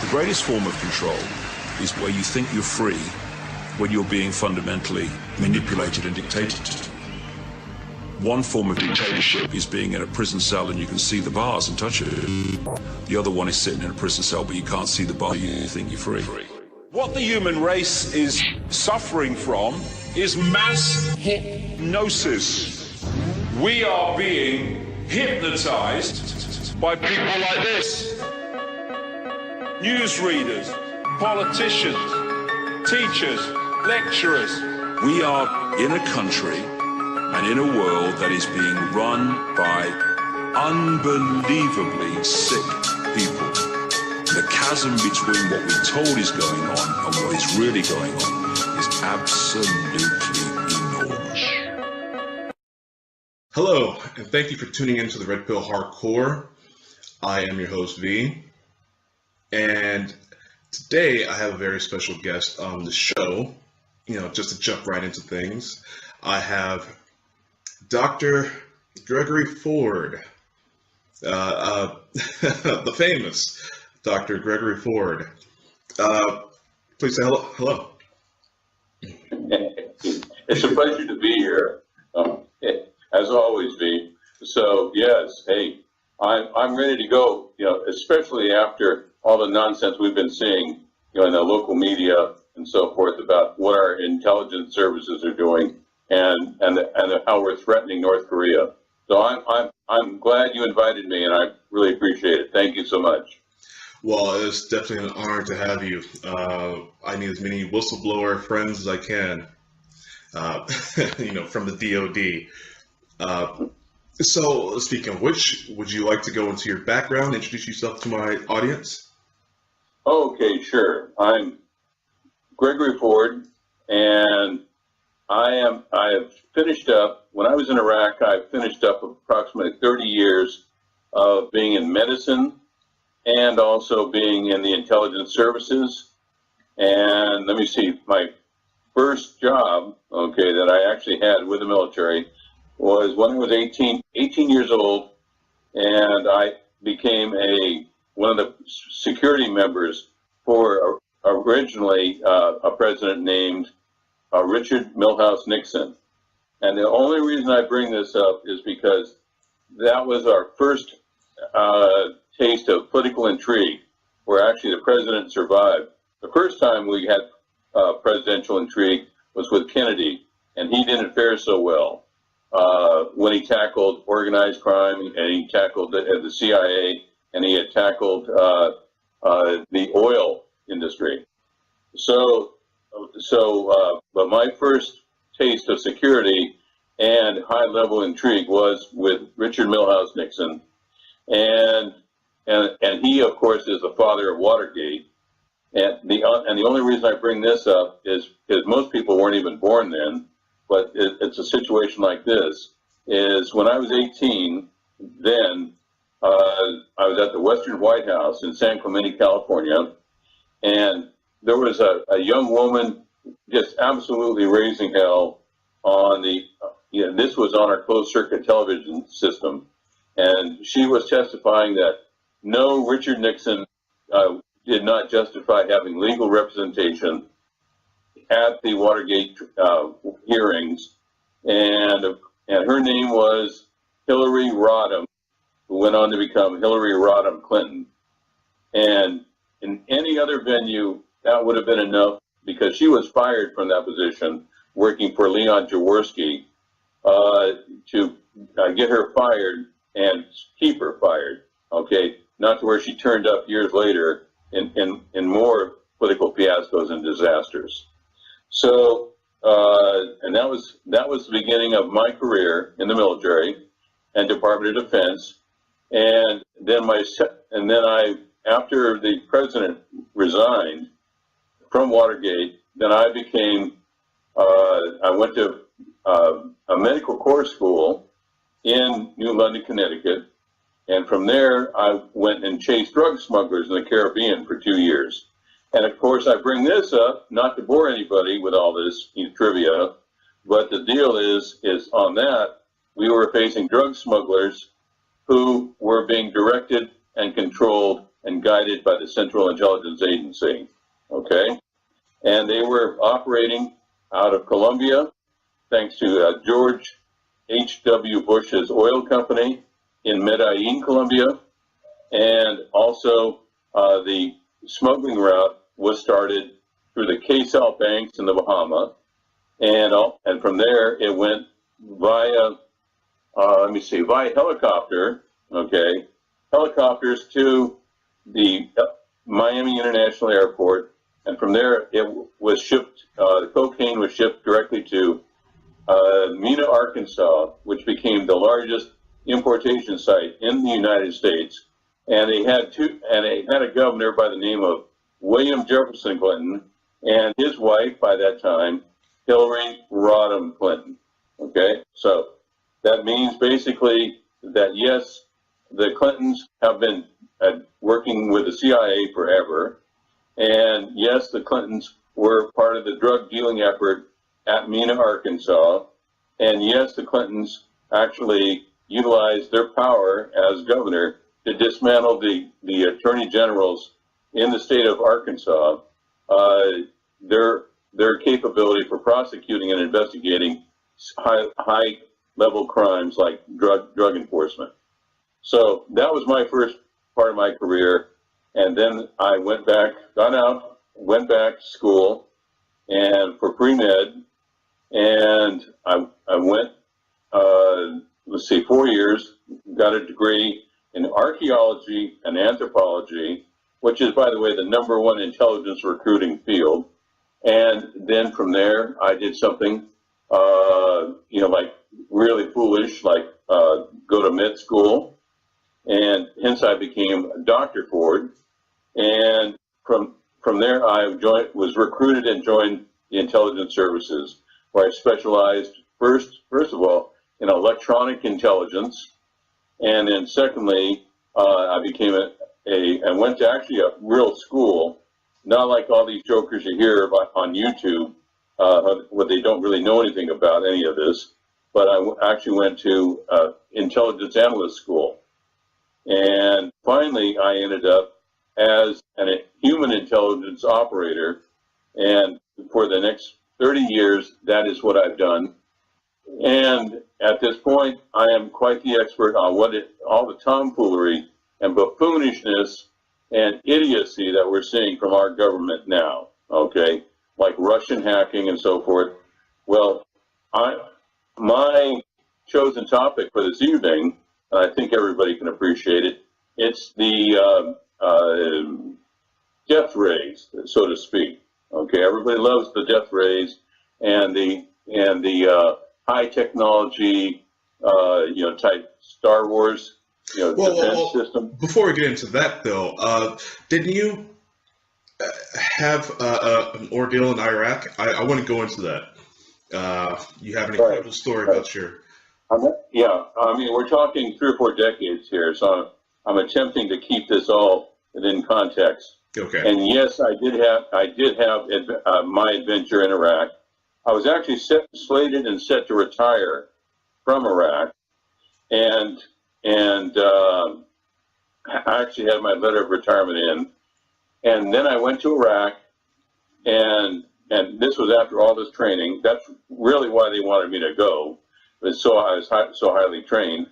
The greatest form of control is where you think you're free when you're being fundamentally manipulated and dictated to. One form of dictatorship is being in a prison cell and you can see the bars and touch it. The other one is sitting in a prison cell but you can't see the bar, you think you're free. What the human race is suffering from is mass hypnosis. We are being hypnotized by people like this. Newsreaders, politicians, teachers, lecturers. We are in a country and in a world that is being run by unbelievably sick people. The chasm between what we're told is going on and what is really going on is absolutely enormous. Hello, and thank you for tuning in to the Red Pill Hardcore. I am your host, V. And today I have a very special guest on the show. Just to jump right into things, I have Dr. Gregory Ford, the famous Dr. Gregory Ford. Please say hello. Hello. It's a pleasure to be here, as always, V. So yes, hey, I'm ready to go. Especially after all the nonsense we've been seeing, in the local media and so forth about what our intelligence services are doing and how we're threatening North Korea. So I'm glad you invited me, and I really appreciate it. Thank you so much. Well, it's definitely an honor to have you. I need as many whistleblower friends as I can, from the DoD. So, speaking of which, would you like to go into your background, introduce yourself to my audience? Okay, sure. I'm Gregory Ford, and I have finished up, when I was in Iraq, I finished up approximately 30 years of being in medicine and also being in the intelligence services. And let me see, my first job, that I actually had with the military was when I was 18 years old, and I became one of the security members for originally a president named Richard Milhouse Nixon. And the only reason I bring this up is because that was our first taste of political intrigue, where actually the president survived. The first time we had presidential intrigue was with Kennedy, and he didn't fare so well when he tackled organized crime, and he tackled the CIA, and he had tackled the oil industry. But my first taste of security and high-level intrigue was with Richard Milhouse Nixon, and he, of course, is the father of Watergate. And the only reason I bring this up is because most people weren't even born then, but it's a situation like this. Is when I was 18, then I was at the Western White House in San Clemente, California, and there was a young woman just absolutely raising hell on this was on our closed circuit television system, and she was testifying that no, Richard Nixon did not justify having legal representation at the Watergate hearings, and her name was Hillary Rodham, who went on to become Hillary Rodham Clinton. And in any other venue, that would have been enough, because she was fired from that position, working for Leon Jaworski, to get her fired and keep her fired, not to where she turned up years later in more political fiascos and disasters. So, and that was the beginning of my career in the military and Department of Defense. And then after the president resigned from Watergate, then I went to a medical corps school in New London, Connecticut. And from there, I went and chased drug smugglers in the Caribbean for 2 years. And of course, I bring this up, not to bore anybody with all this trivia, but the deal is on that, we were facing drug smugglers who were being directed and controlled and guided by the Central Intelligence Agency, okay? And they were operating out of Colombia, thanks to George H.W. Bush's oil company in Medellin, Colombia, and also the smuggling route was started through the K-Sal banks in the Bahamas, and from there it went via, via helicopter, okay, helicopters to the Miami International Airport, and from there it was shipped, the cocaine was shipped directly to Mena, Arkansas, which became the largest importation site in the United States. And they had a governor by the name of William Jefferson Clinton and his wife by that time, Hillary Rodham Clinton. Okay, so that means basically that yes, the Clintons have been working with the CIA forever, and yes, the Clintons were part of the drug dealing effort at Mena, Arkansas, and yes, the Clintons actually utilized their power as governor to dismantle the attorney generals in the state of Arkansas, their capability for prosecuting and investigating high level crimes like drug enforcement. So that was my first part of my career, and then I went back, got out, went back to school, and for pre-med, and I went, 4 years, got a degree in archaeology and anthropology, which is, by the way, the #1 intelligence recruiting field. And then from there, I did something, like really foolish, like go to med school. And hence I became Dr. Ford. And from there, I was recruited and joined the intelligence services, where I specialized first of all in electronic intelligence, and then secondly, I became I went to actually a real school, not like all these jokers you hear about on YouTube, where they don't really know anything about any of this. But I actually went to intelligence analyst school, and finally I ended up as a human intelligence operator, and for the next 30 years, that is what I've done. And at this point, I am quite the expert on all the tomfoolery and buffoonishness and idiocy that we're seeing from our government now, okay? Like Russian hacking and so forth. Well, my chosen topic for this evening, and I think everybody can appreciate it, it's the death rays, so to speak. Okay, everybody loves the death rays and the high technology, type Star Wars, defense system. Before we get into that, though, didn't you have an ordeal in Iraq? I want to go into that. You have an incredible story about your... Yeah, I mean, we're talking 3 or 4 decades here, so I'm attempting to keep this all within context. Okay. And yes, I did have my adventure in Iraq. I was actually slated and set to retire from Iraq, and I actually had my letter of retirement in, and then I went to Iraq, and this was after all this training. That's really why they wanted me to go, but so I was so highly trained,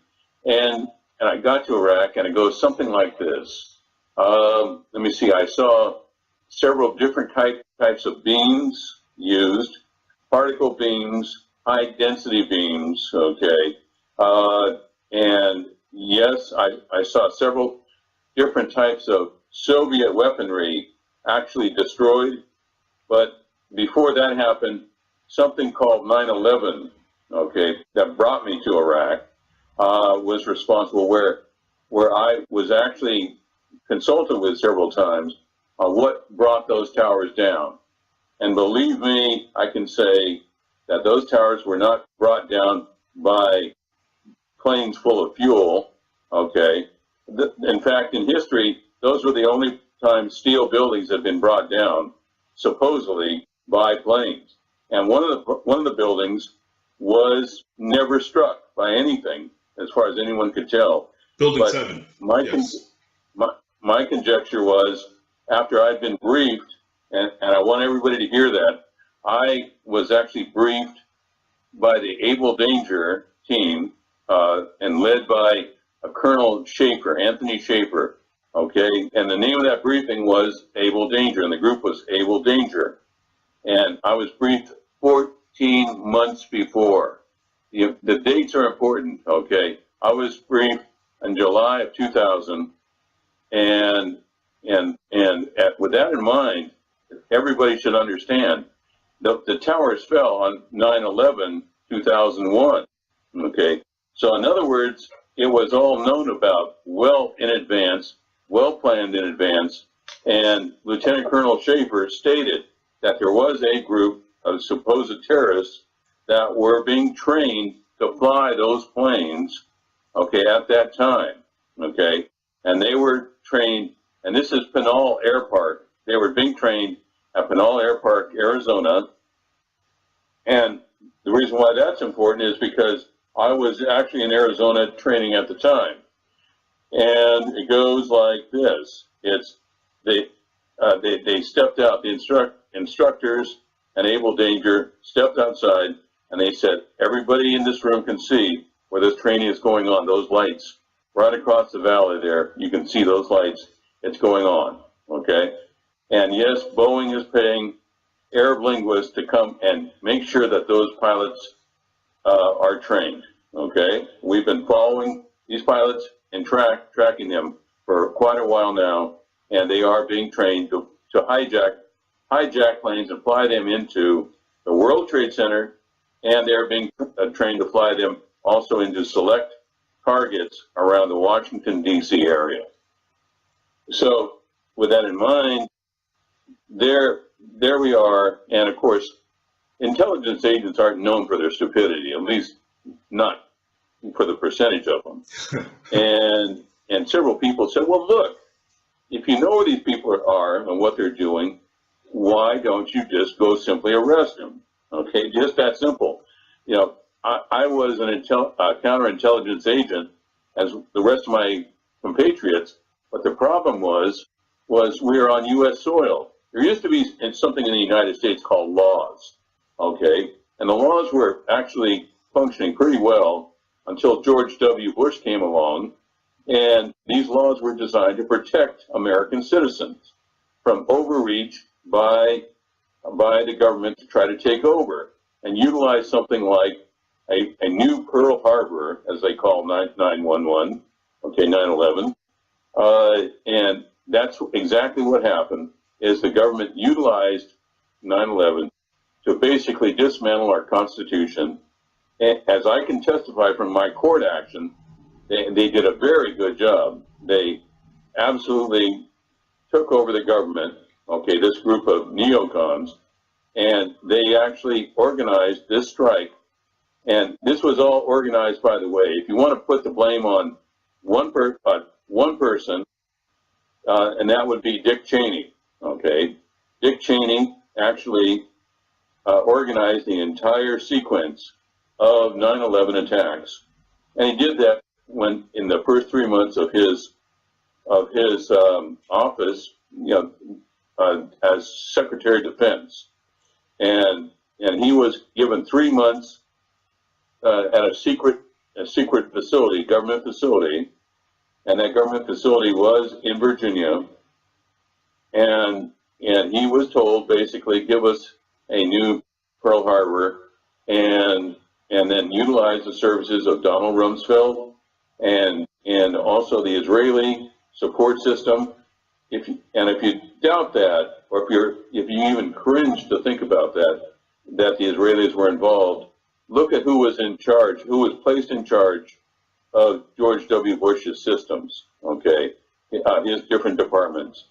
and I got to Iraq, and it goes something like this. Let me see. I saw several different types of beams used. Particle beams, high density beams, okay. And yes, I saw several different types of Soviet weaponry actually destroyed. But before that happened, something called 9/11, okay, that brought me to Iraq, was responsible, where I was actually consulted with several times on what brought those towers down. And believe me, I can say that those towers were not brought down by planes full of fuel, okay? In fact, in history, those were the only time steel buildings have been brought down, supposedly, by planes. And one of the buildings was never struck by anything, as far as anyone could tell. Building 7. My my conjecture was, after I'd been briefed, and I want everybody to hear that, I was actually briefed by the Able Danger team, and led by a Colonel Schaefer, Anthony Schaefer, okay? And the name of that briefing was Able Danger, and the group was Able Danger. And I was briefed 14 months before. The dates are important, okay? I was briefed in July of 2000, and with that in mind, everybody should understand the towers fell on 9/11/2001. Okay, so in other words, it was all known about well in advance, well planned in advance, and Lieutenant Colonel Schaefer stated that there was a group of supposed terrorists that were being trained to fly those planes, okay, at that time, okay, and they were trained, and this is Pinal Air Park. They were being trained at Pinal Air Park, Arizona, and the reason why that's important is because I was actually in Arizona training at the time, and it goes like this. It's they stepped out. The instructors and Able Danger stepped outside, and they said, everybody in this room can see where this training is going on. Those lights right across the valley there, you can see those lights. It's going on, okay? And yes, Boeing is paying Arab linguists to come and make sure that those pilots are trained, okay? We've been following these pilots and tracking them for quite a while now, and they are being trained to hijack planes and fly them into the World Trade Center, and they're being trained to fly them also into select targets around the Washington, D.C. area. So with that in mind, there we are, and of course, intelligence agents aren't known for their stupidity, at least not for the percentage of them. and several people said, well, look, if you know where these people are and what they're doing, why don't you just go simply arrest them? Okay, just that simple. You know, I was a counterintelligence agent, as the rest of my compatriots, but the problem was we were on U.S. soil. There used to be something in the United States called laws, okay? And the laws were actually functioning pretty well until George W. Bush came along, and these laws were designed to protect American citizens from overreach by the government to try to take over and utilize something like a new Pearl Harbor, as they call 9/11, okay, 9/11, and that's exactly what happened. Is the government utilized 9/11 to basically dismantle our Constitution. And as I can testify from my court action, they did a very good job. They absolutely took over the government, okay, this group of neocons, and they actually organized this strike. And this was all organized, by the way. If you want to put the blame on one person, and that would be Dick Cheney. Okay, Dick Cheney actually organized the entire sequence of 9/11 attacks, and he did that when in the first 3 months of his office, you know, as Secretary of Defense, and he was given 3 months at a secret facility, government facility, and that government facility was in Virginia. And he was told, basically, give us a new Pearl Harbor and then utilize the services of Donald Rumsfeld and also the Israeli support system. If you doubt that, or if you even cringe to think about that the Israelis were involved, look at who was in charge, who was placed in charge of George W. Bush's systems, okay, his different departments.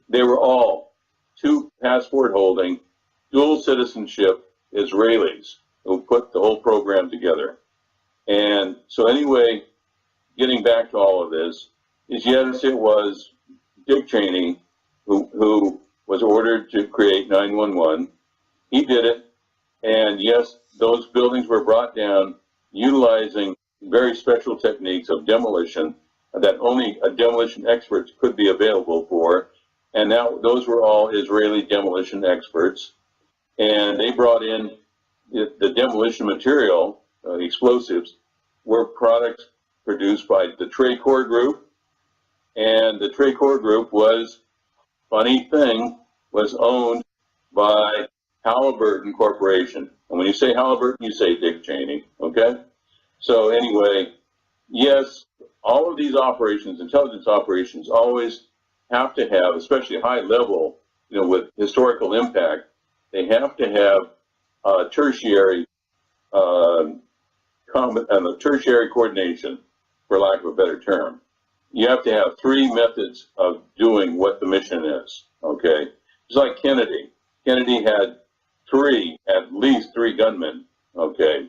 They were all two passport-holding, dual citizenship Israelis who put the whole program together. And so anyway, getting back to all of this, is yes, it was Dick Cheney who was ordered to create 911. He did it, and yes, those buildings were brought down utilizing very special techniques of demolition that only demolition experts could be available for. And now those were all Israeli demolition experts. And they brought in the demolition material, explosives, were products produced by the Tracor Group. And the Tracor Group was, funny thing, was owned by Halliburton Corporation. And when you say Halliburton, you say Dick Cheney, okay? So anyway, yes, all of these operations, intelligence operations, always have to have, especially high level, with historical impact, they have to have tertiary tertiary coordination, for lack of a better term. You have to have three methods of doing what the mission is, okay? It's like Kennedy. Kennedy had at least three gunmen, okay,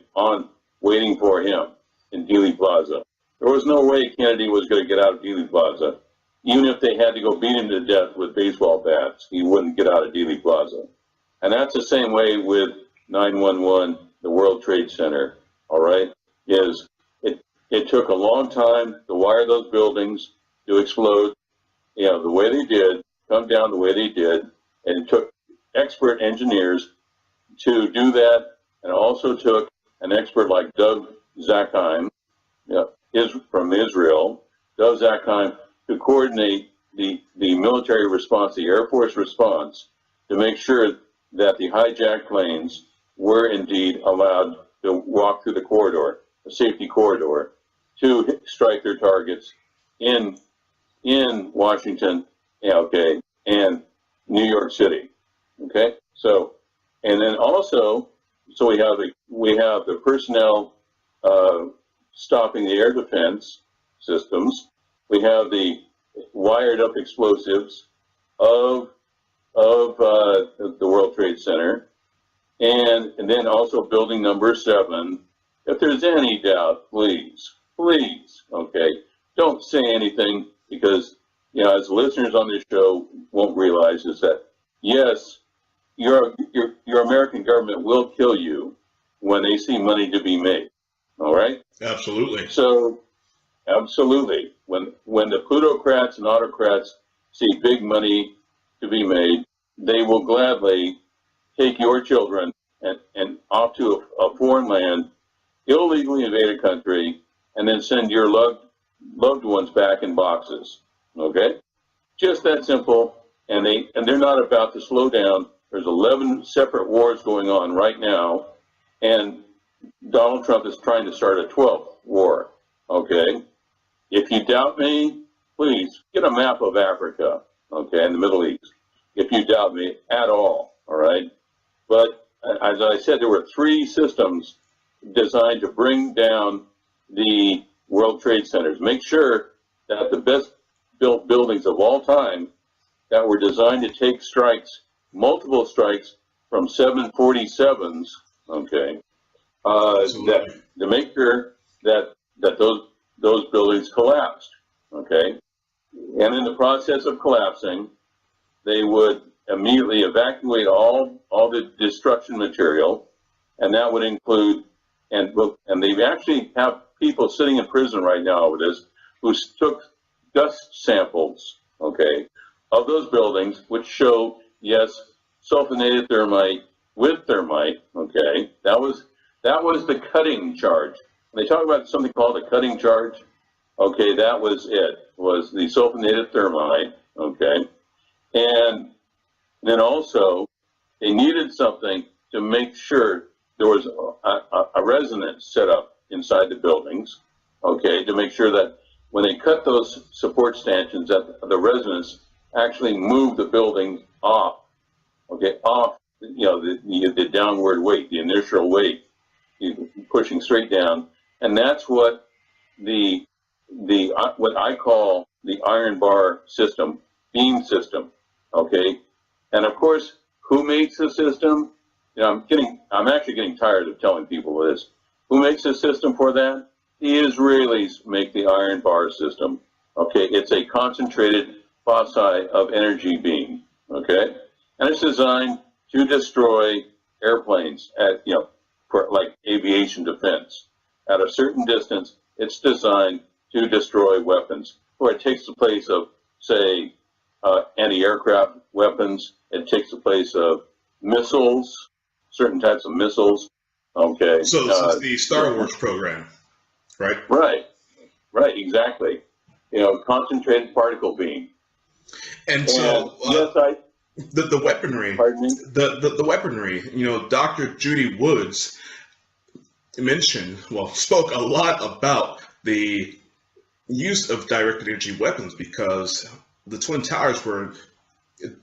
waiting for him in Dealey Plaza. There was no way Kennedy was going to get out of Dealey Plaza. Even if they had to go beat him to death with baseball bats, he wouldn't get out of Dealey Plaza. And that's the same way with 911, the World Trade Center, all right, it took a long time to wire those buildings to explode, the way they did, come down the way they did, and it took expert engineers to do that, and also took an expert like Doug Zakheim, from Israel, Doug Zakheim, to coordinate the military response, the Air Force response, to make sure that the hijacked planes were indeed allowed to walk through the corridor, the safety corridor, to strike their targets in Washington, and New York City, okay? So, and then also, so we have the personnel stopping the air defense systems. We have the wired up explosives of the World Trade Center, and then also building number 7. If there's any doubt, please, okay, don't say anything, because as listeners on this show won't realize, is that yes, your American government will kill you when they see money to be made. All right? Absolutely. So, absolutely. When the plutocrats and autocrats see big money to be made, they will gladly take your children and off to a foreign land, illegally invade a country, and then send your loved ones back in boxes. Okay? Just that simple. And they're not about to slow down. There's 11 separate wars going on right now, and Donald Trump is trying to start a 12th war. Okay? If you doubt me, please get a map of Africa, okay, and the Middle East, if you doubt me at all right? But as I said, there were 3 systems designed to bring down the World Trade Centers. Make sure that the best built buildings of all time that were designed to take strikes, multiple strikes from 747s, okay, that to make sure that those buildings collapsed, okay, and in the process of collapsing, they would immediately evacuate all the destruction material, and that would include, and they actually have people sitting in prison right now over this who took dust samples, okay, of those buildings, which show, yes, sulfonated thermite with thermite, okay, that was the cutting charge. When they talk about something called a cutting charge, okay, that was it, was the sulfonated thermite, okay, and then also they needed something to make sure there was a resonance set up inside the buildings, okay, to make sure that when they cut those support stanchions, that the resonance actually moved the building off, okay, off, the downward weight, the inertial weight, pushing straight down, and that's what what I call the iron bar system, beam system, okay, and of course, who makes the system? I'm actually getting tired of telling people this. Who makes the system for that? The Israelis make the iron bar system. Okay, it's a concentrated foci of energy beam. Okay, and it's designed to destroy airplanes at for like aviation defense. At a certain distance, it's designed to destroy weapons, or it takes the place of, say, anti-aircraft weapons. It takes the place of missiles, certain types of missiles. Okay. So it's the Star Wars program, right? Right, exactly. Concentrated particle beam. And so the weaponry, Pardon me? the weaponry, Dr. Judy Woods spoke a lot about the use of directed energy weapons, because the Twin Towers were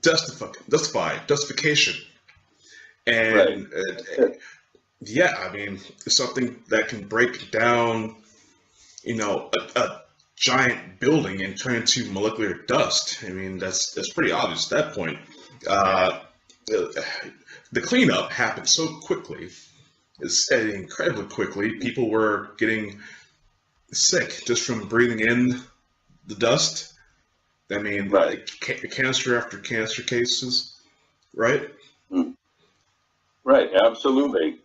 justification. And yeah, I mean, something that can break down, a giant building and turn into molecular dust. I mean, that's pretty obvious at that point. The cleanup happened so quickly. It's incredibly quickly. People were getting sick just from breathing in the dust. I mean, cancer after cancer cases, right? Right, absolutely.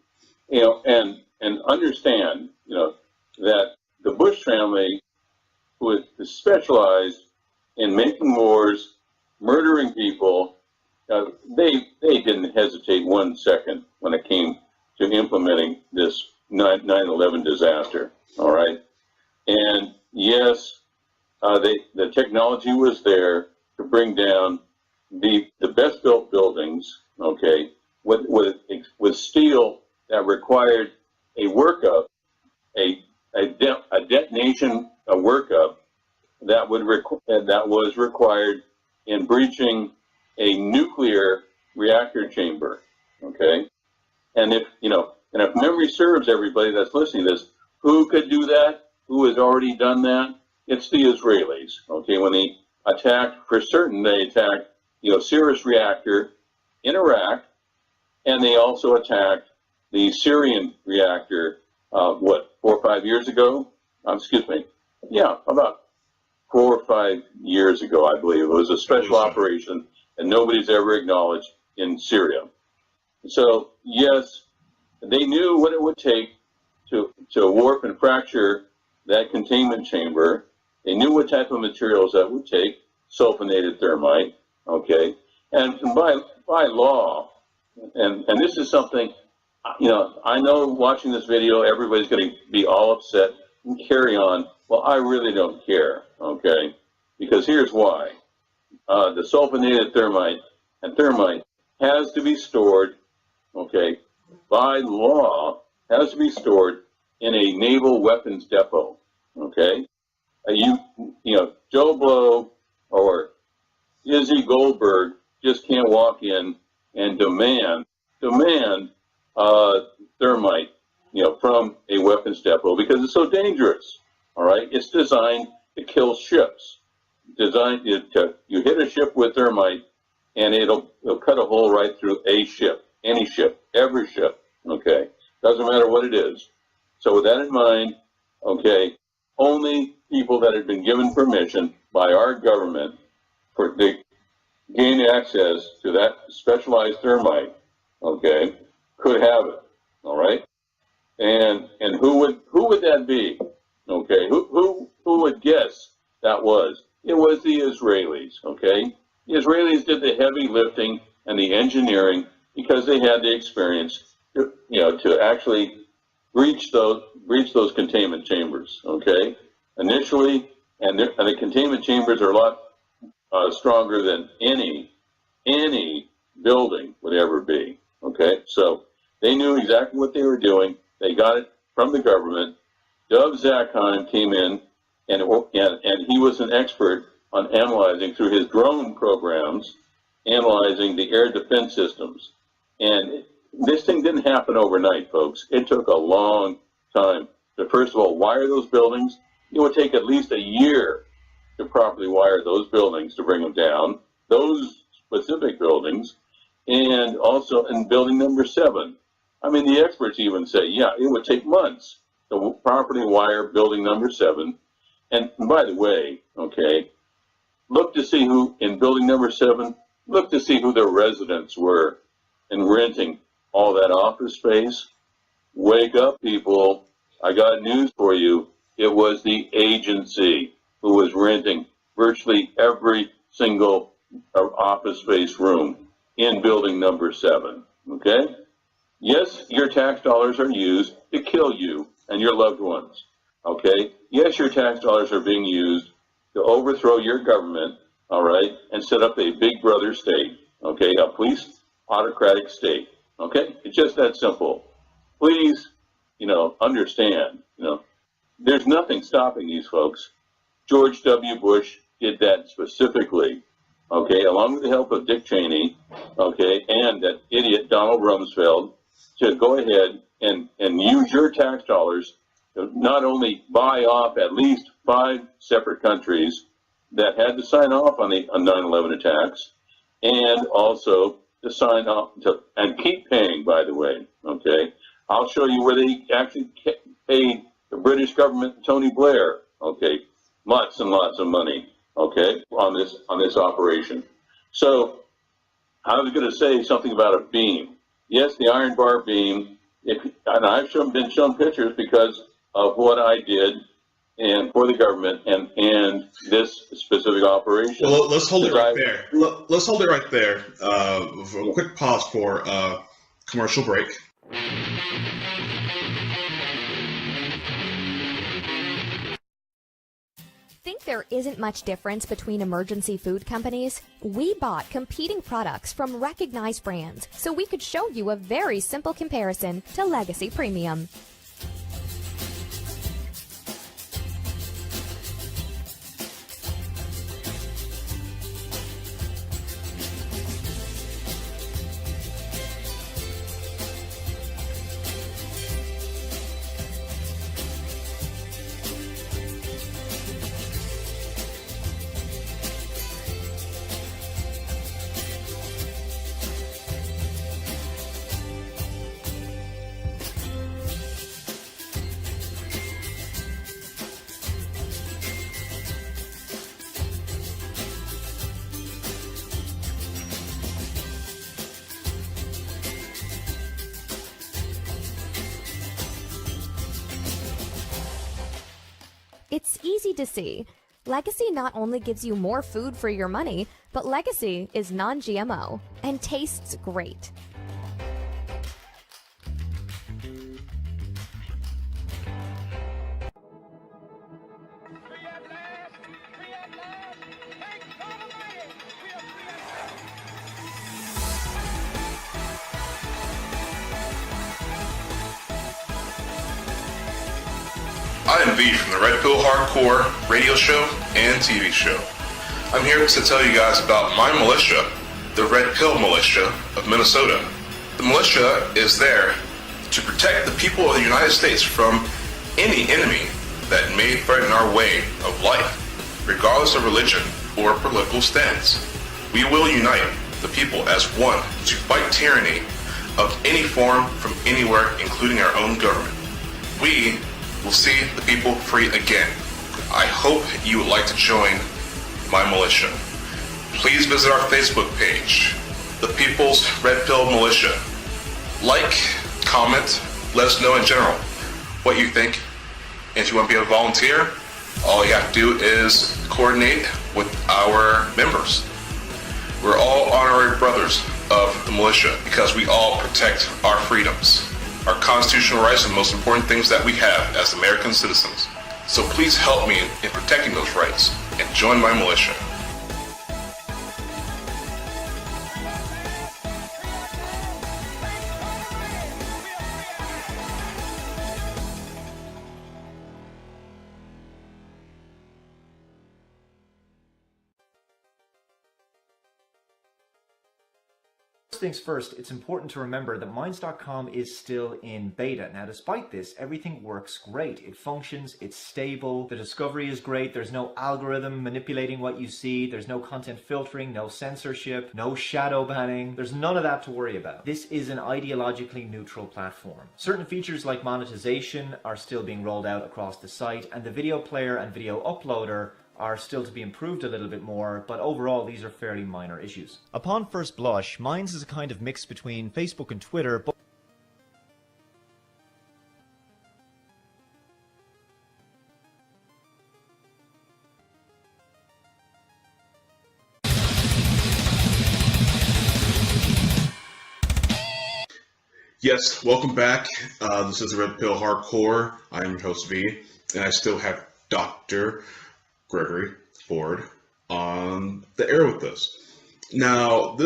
And understand, that the Bush family was specialized in making wars, murdering people. They didn't hesitate 1 second when it came to implementing this 9/11 disaster. All right, and yes, the technology was there to bring down the best built buildings. Okay, with steel that required a workup, a detonation, a workup that was required in breaching a nuclear reactor chamber. Okay, and if memory serves everybody that's listening to this, who could do that? Who has already done that? It's the Israelis. Okay, when they attacked, for certain, they attacked Sirius reactor in Iraq, and they also attacked the Syrian reactor. 4 or 5 years ago? About 4 or 5 years ago, I believe. It was a special operation, and nobody's ever acknowledged in Syria. So yes, they knew what it would take to warp and fracture that containment chamber. They knew what type of materials that would take, sulfonated thermite. Okay, and by law, and this is something. I know watching this video, everybody's going to be all upset and carry on. Well, I really don't care, okay? Because here's why. The sulfonated thermite has to be stored, okay, by law, has to be stored in a naval weapons depot, okay? Joe Blow or Izzy Goldberg just can't walk in and demand thermite, from a weapons depot, because it's so dangerous. All right, it's designed to kill ships. You hit a ship with thermite, and it'll cut a hole right through a ship, any ship, every ship. Okay, doesn't matter what it is. So with that in mind, okay, only people that had been given permission by our government to gain access to that specialized thermite, okay, could have it. All right, and who would that be? Okay, who would guess that was? It was the Israelis. Okay, the Israelis did the heavy lifting and the engineering because they had the experience to actually breach those containment chambers. Okay, initially, and the containment chambers are a lot stronger than any building would ever be. Okay, so they knew exactly what they were doing. They got it from the government. Dov Zakheim came in, and he was an expert on analyzing, through his drone programs, analyzing the air defense systems. And this thing didn't happen overnight, folks. It took a long time to, first of all, wire those buildings. It would take at least a year to properly wire those buildings to bring them down, those specific buildings. And also in building number 7, I mean, the experts even say, yeah, it would take months to properly wire building number 7. And by the way, okay, look to see who, in building number 7, look to see who the residents were in renting all that office space. Wake up, people. I got news for you. It was the agency who was renting virtually every single office space room in building number 7, okay? Yes, your tax dollars are used to kill you and your loved ones, okay? Yes, your tax dollars are being used to overthrow your government, all right, and set up a big brother state, okay, a police autocratic state, okay? It's just that simple. Please, understand, there's nothing stopping these folks. George W. Bush did that specifically, okay, along with the help of Dick Cheney, okay, and that idiot Donald Rumsfeld, to go ahead and use your tax dollars to not only buy off at least 5 separate countries that had to sign off on the 9/11 attacks, and also to sign off and keep paying, by the way, okay? I'll show you where they actually paid the British government, Tony Blair, okay, lots and lots of money, okay, on this operation. So I was going to say something about a beam. Yes, the iron bar beam, and I've been shown pictures because of what I did and for the government and this specific operation. Well, let's hold it right there. Let's hold it right there. For a quick pause for commercial break. Think there isn't much difference between emergency food companies? We bought competing products from recognized brands so we could show you a very simple comparison to Legacy Premium. It's easy to see. Legacy not only gives you more food for your money, but Legacy is non-GMO and tastes great. I am V from the Red Pill Hardcore radio show and TV show. I'm here to tell you guys about my militia, the Red Pill Militia of Minnesota. The militia is there to protect the people of the United States from any enemy that may threaten our way of life, regardless of religion or political stance. We will unite the people as one to fight tyranny of any form from anywhere, including our own government. We will see the people free again. I hope you would like to join my militia. Please visit our Facebook page, The People's Red Pill Militia. Like, comment, let us know in general what you think. And if you want to be a volunteer, all you have to do is coordinate with our members. We're all honorary brothers of the militia because we all protect our freedoms, our constitutional rights, and the most important things that we have as American citizens. So please help me in protecting those rights and join my militia. First things first, it's important to remember that Minds.com is still in beta. Now, despite this, everything works great. It functions, it's stable, the discovery is great, there's no algorithm manipulating what you see, there's no content filtering, no censorship, no shadow banning. There's none of that to worry about. This is an ideologically neutral platform. Certain features like monetization are still being rolled out across the site, and the video player and video uploader are still to be improved a little bit more, but overall these are fairly minor issues. Upon first blush, Minds is a kind of mix between Facebook and Twitter, but First Yes, welcome back. This is the Red Pill Hardcore. I am your host V, and I still have Dr. Gregory Ford on the air with us. Now,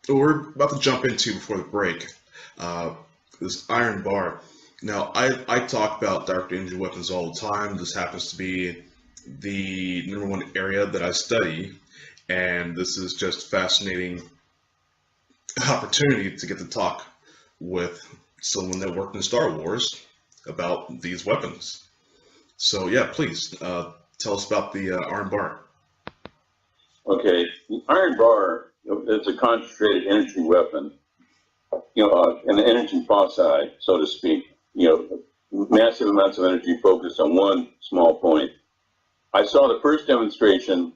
we're about to jump into before the break, this iron bar. Now, I talk about direct energy weapons all the time. This happens to be the #1 area that I study, and this is just fascinating opportunity to get to talk with someone that worked in Star Wars about these weapons. So yeah, please tell us about the iron bar. Okay, the iron bar is a concentrated energy weapon, an energy foci, so to speak. Massive amounts of energy focused on one small point. I saw the first demonstration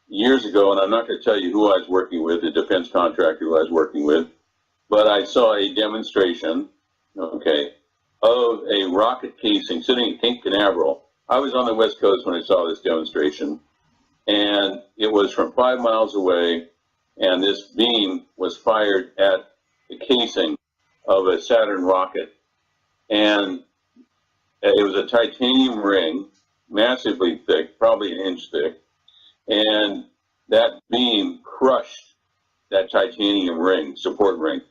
years ago, and I'm not going to tell you who I was working with, the defense contractor who I was working with, but I saw a demonstration, of a rocket casing sitting at Cape Canaveral. I was on the West Coast when I saw this demonstration, and it was from 5 miles away, and this beam was fired at the casing of a Saturn rocket. And it was a titanium ring, massively thick, probably an inch thick, and that beam crushed that titanium ring, support ring.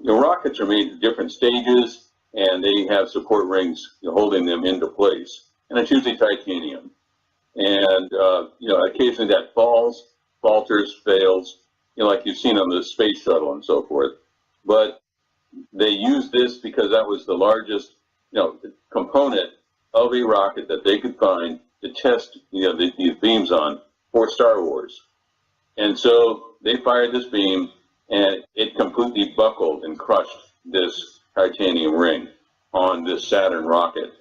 The rockets are made at different stages, and they have support rings holding them into place, and it's usually titanium. And occasionally that falters, fails, like you've seen on the space shuttle and so forth. But they used this because that was the largest, component of a rocket that they could find to test, these beams on for Star Wars. And so they fired this beam, and it completely buckled and crushed this titanium ring on this Saturn rocket.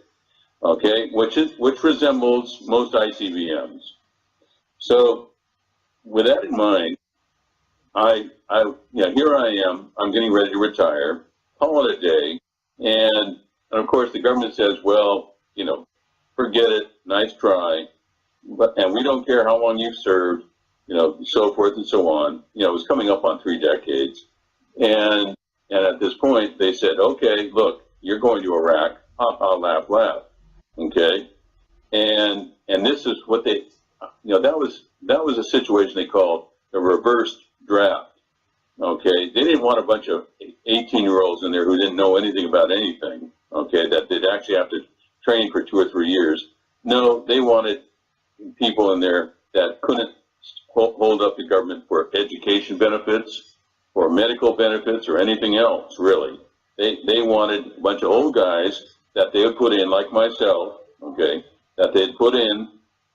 Which resembles most ICBMs. So, with that in mind, here I am. I'm getting ready to retire. Call it a day, and of course the government says, well, forget it. Nice try, and we don't care how long you've served, so forth and so on. It was coming up on 3 decades, and at this point they said, okay, look, you're going to Iraq. Ha ha, laugh, laugh. Okay, and this is what they, that was a situation they called the reverse draft. Okay, they didn't want a bunch of 18-year-olds in there who didn't know anything about anything. Okay, that they'd actually have to train for 2 or 3 years. No, they wanted people in there that couldn't hold up the government for education benefits, or medical benefits, or anything else, really. They wanted a bunch of old guys that they would put in, like myself, that they'd put in,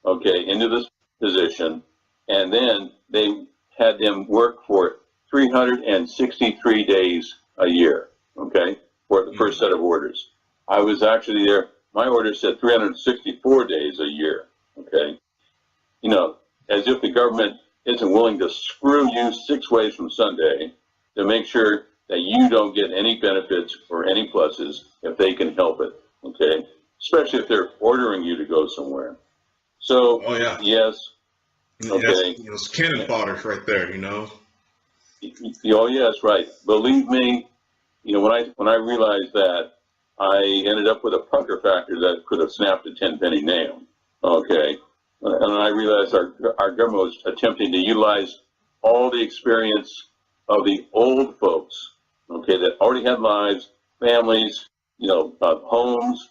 into this position, and then they had them work for 363 days a year, for the first set of orders. I was actually there, my order said 364 days a year, as if the government isn't willing to screw you 6 ways from Sunday to make sure that you don't get any benefits or any pluses if they can help it, especially if they're ordering you to go somewhere. So, yes, It's cannon fodder right there, Oh, yes, right. Believe me, when I realized that, I ended up with a pucker factor that could have snapped a 10-penny nail, And I realized our government was attempting to utilize all the experience of the old folks, that already had lives, families, homes.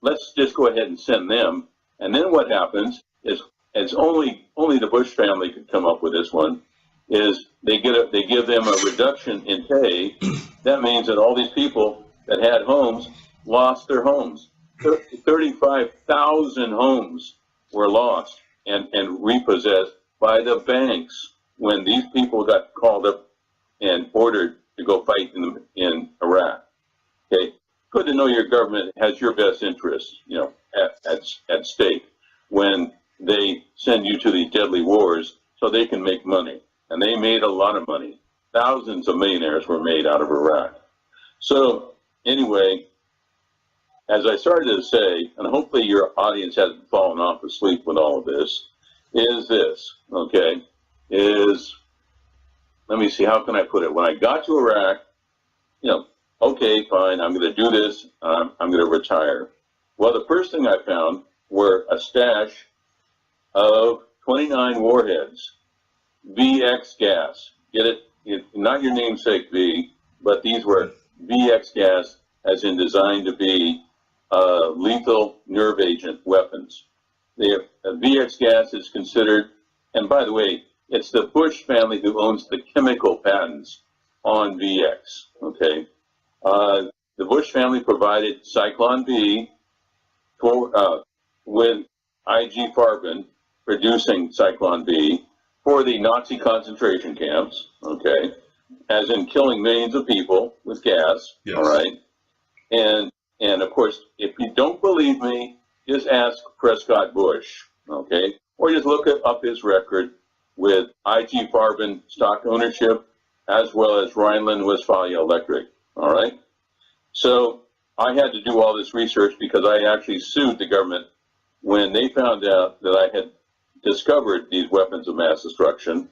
Let's just go ahead and send them. And then what happens is, it's only the Bush family could come up with this one, is they give them a reduction in pay. That means that all these people that had homes lost their homes. 35,000 homes were lost and repossessed by the banks when these people got called up and ordered to go fight in Iraq. Good to know your government has your best interests, at stake when they send you to these deadly wars so they can make money. And they made a lot of money. Thousands of millionaires were made out of Iraq. So anyway, as I started to say, and hopefully your audience hasn't fallen off asleep with all of this, is this, let me see, how can I put it? When I got to Iraq, okay, fine, I'm going to do this. I'm going to retire. Well, the first thing I found were a stash of 29 warheads, VX gas. Get it? Not your namesake V, but these were VX gas, as in designed to be lethal nerve agent weapons. The VX gas is considered, and by the way, it's the Bush family who owns the chemical patents on VX. Okay, the Bush family provided Cyclone B for with IG Farben producing Cyclone B for the Nazi concentration camps. Okay, as in killing millions of people with gas. Yes. All right, and of course, if you don't believe me, just ask Prescott Bush. Okay, or just look up his record with IG Farben stock ownership, as well as Rhineland-Westphalia Electric. All right. So I had to do all this research because I actually sued the government when they found out that I had discovered these weapons of mass destruction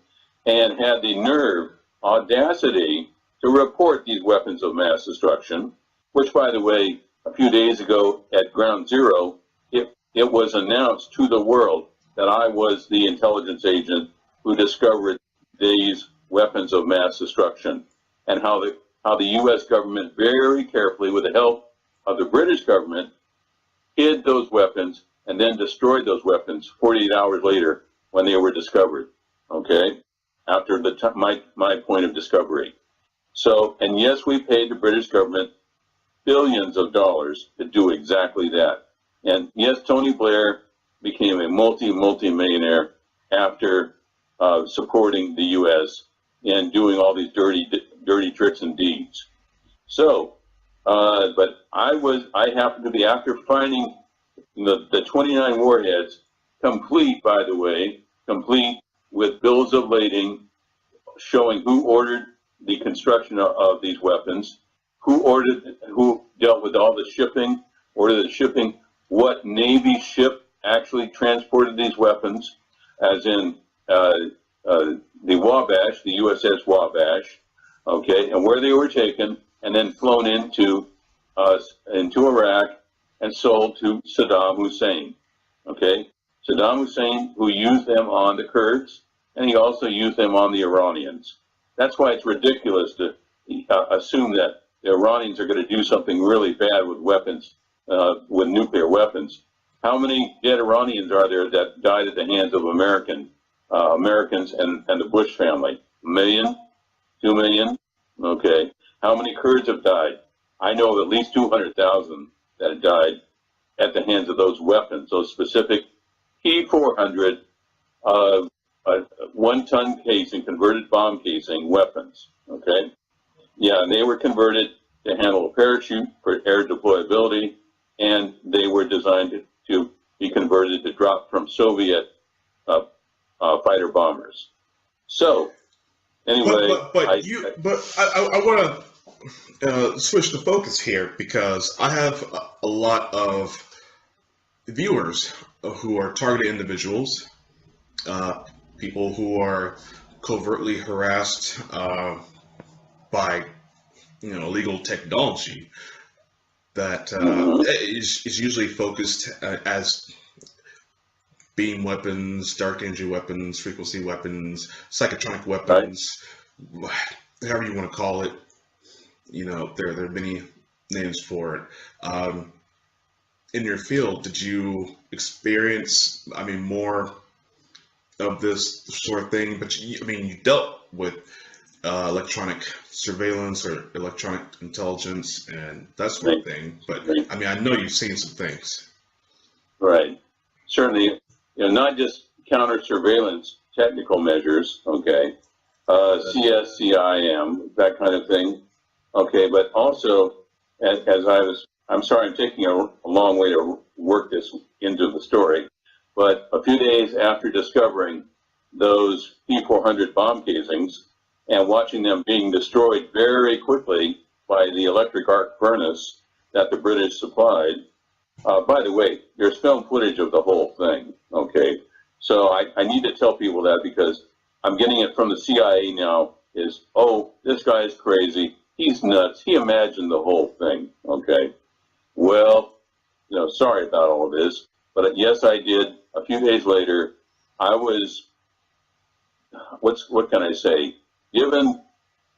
and had the nerve, audacity to report these weapons of mass destruction, which, by the way, a few days ago at Ground Zero, it was announced to the world that I was the intelligence agent who discovered these weapons of mass destruction, and how the U.S. government very carefully, with the help of the British government, hid those weapons and then destroyed those weapons 48 hours later when they were discovered, okay, after my point of discovery. So, and yes, we paid the British government billions of dollars to do exactly that. And yes, Tony Blair became a multi-millionaire after supporting the U.S. and doing all these dirty tricks and deeds. So, but I happened to be, after finding the 29 warheads, complete, by the way, complete with bills of lading showing who ordered the construction of these weapons, who dealt with all the shipping, ordered the shipping, what Navy ship actually transported these weapons, as in the Wabash, the USS Wabash, okay, and where they were taken, and then flown into Iraq and sold to Saddam Hussein, okay? Saddam Hussein, who used them on the Kurds, and he also used them on the Iranians. That's why it's ridiculous to assume that the Iranians are going to do something really bad with weapons, with nuclear weapons. How many dead Iranians are there that died at the hands of Americans and the Bush family? 1 million? 2 million? Okay. How many Kurds have died? I know of at least 200,000 that have died at the hands of those weapons, those specific P-400 one-ton casing, converted bomb casing weapons. Okay. Yeah, and they were converted to handle a parachute for air deployability, and they were designed to be converted to drop from Soviet fighter bombers. So, anyway, I want to switch the focus here, because I have a lot of viewers who are targeted individuals, people who are covertly harassed by illegal technology that is usually focused as beam weapons, dark energy weapons, frequency weapons, psychotronic weapons, however you want to call it. There are many names for it. In your field, did you experience, more of this sort of thing? But you dealt with electronic surveillance or electronic intelligence and that sort of thing. But I know you've seen some things. Right. Certainly, not just counter surveillance technical measures, okay, CSCIM, that kind of thing, okay, but also, I'm sorry, I'm taking a long way to work this into the story, but a few days after discovering those P-400 bomb casings and watching them being destroyed very quickly by the electric arc furnace that the British supplied. By the way, there's film footage of the whole thing, okay? So I need to tell people that, because I'm getting it from the CIA now, is, oh, this guy is crazy. he's nuts. He imagined the whole thing. Okay. Well, sorry about all of this, but yes, I did. A few days later, I was, what can I say, given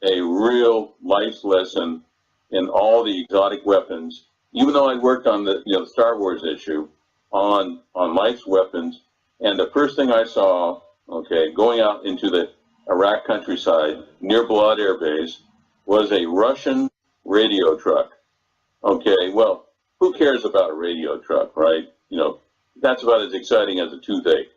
a real life lesson in all the exotic weapons. Even though I worked on the Star Wars issue on life's weapons, and the first thing I saw, okay, going out into the Iraq countryside near Balad Air Base was a Russian radio truck. Okay, well, who cares about a radio truck, right? That's about as exciting as a toothache.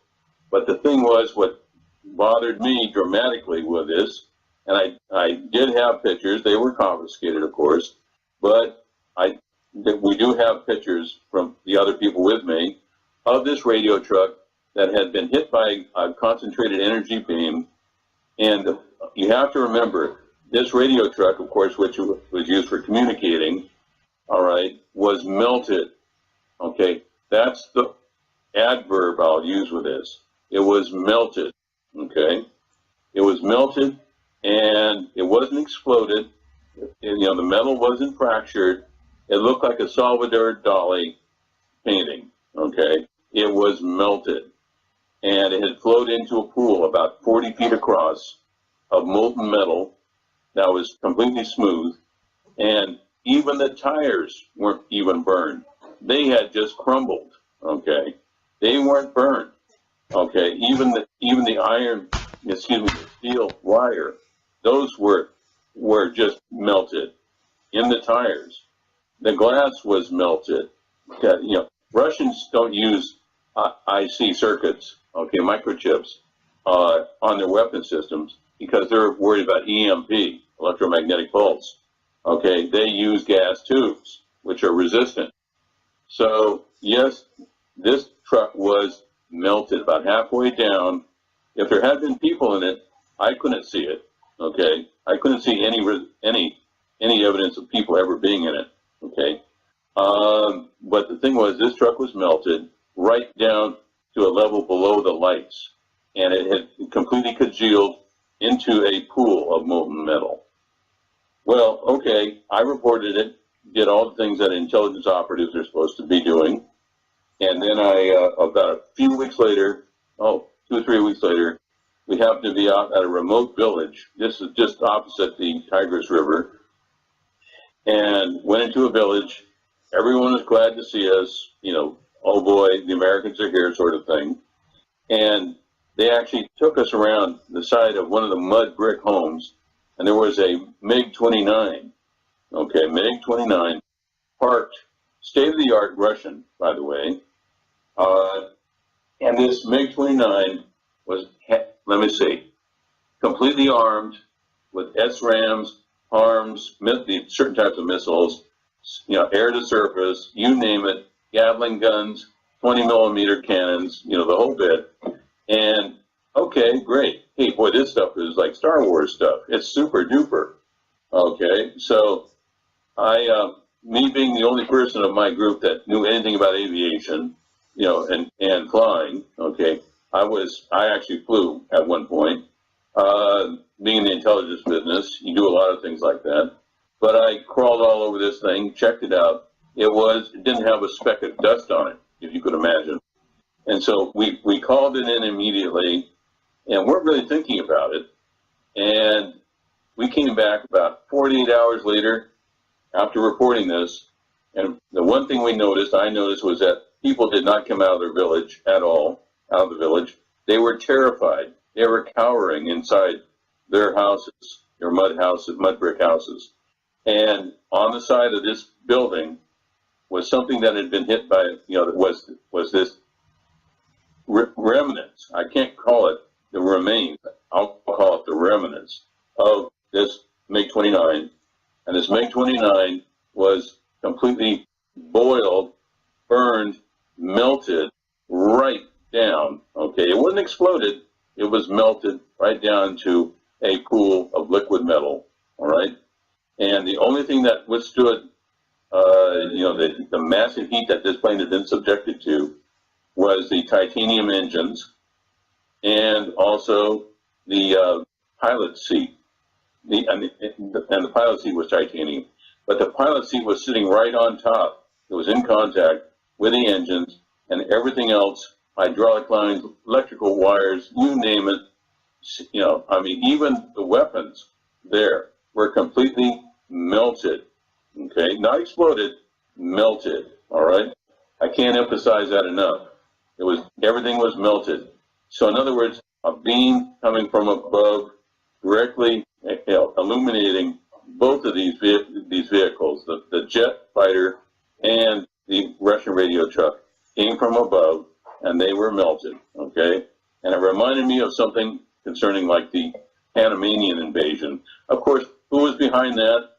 But the thing was, what bothered me dramatically with this, and I did have pictures. They were confiscated, of course, but we do have pictures from the other people with me of this radio truck that had been hit by a concentrated energy beam. And you have to remember, this radio truck, of course, which was used for communicating, all right, was melted. Okay, that's the adverb I'll use with this. It was melted. Okay, it was melted, and it wasn't exploded. The metal wasn't fractured. It looked like a Salvador Dali painting. Okay, it was melted, and it had flowed into a pool about 40 feet across of molten metal that was completely smooth, and even the tires weren't even burned. They had just crumbled. Okay, they weren't burned. Okay, even the iron, the steel wire, those were just melted in the tires. The glass was melted. Okay, Russians don't use IC circuits, okay, microchips, on their weapon systems because they're worried about EMP, electromagnetic pulse. Okay, they use gas tubes, which are resistant. So yes, this truck was melted about halfway down. If there had been people in it, I couldn't see it. Okay, I couldn't see any evidence of people ever being in it. Okay, but the thing was, this truck was melted right down to a level below the lights, and it had completely congealed into a pool of molten metal. Well, okay, I reported it, did all the things that intelligence operatives are supposed to be doing, and then about a few weeks later, 2 or 3 weeks later, we happened to be out at a remote village. This is just opposite the Tigris River, and went into a village. Everyone was glad to see us, oh boy, the Americans are here, sort of thing. And they actually took us around the side of one of the mud brick homes, and there was a MiG-29, okay, MiG-29, parked, state-of-the-art Russian, by the way, and this MiG-29 was, let me see, completely armed with SRAMs, HARMs, certain types of missiles, air to surface, you name it, Gatling guns, 20 millimeter cannons, the whole bit. And okay, great. Hey, boy, this stuff is like Star Wars stuff. It's super duper. Okay, so me being the only person of my group that knew anything about aviation, and flying, okay, I actually flew at one point. Being in the intelligence business, you do a lot of things like that. But I crawled all over this thing, checked it out. It didn't have a speck of dust on it, if you could imagine. And so we called it in immediately and weren't really thinking about it. And we came back about 48 hours later after reporting this. And the one thing I noticed was that people did not come out of their village at all, out of the village. They were terrified. They were cowering inside their houses, their mud brick houses. And on the side of this building was something that had been hit by, was this remnants. I can't call it the remains. I'll call it the remnants of this MiG-29. And this MiG-29 was completely boiled, burned, melted right down. Okay, it wasn't exploded. It was melted right down to a pool of liquid metal. All right. And the only thing that withstood, the massive heat that this plane had been subjected to was the titanium engines and also the pilot seat. And the pilot seat was titanium, but the pilot seat was sitting right on top. It was in contact with the engines and everything else, hydraulic lines, electrical wires, you name it. You know, I mean, even the weapons there were completely melted, okay? Not exploded, melted, all right? I can't emphasize that enough. Everything was melted. So in other words, a beam coming from above directly illuminating both of these vehicles, the jet fighter and the Russian radio truck, came from above, and they were melted, okay? And it reminded me of something concerning like the Panamanian invasion. Of course, who was behind that?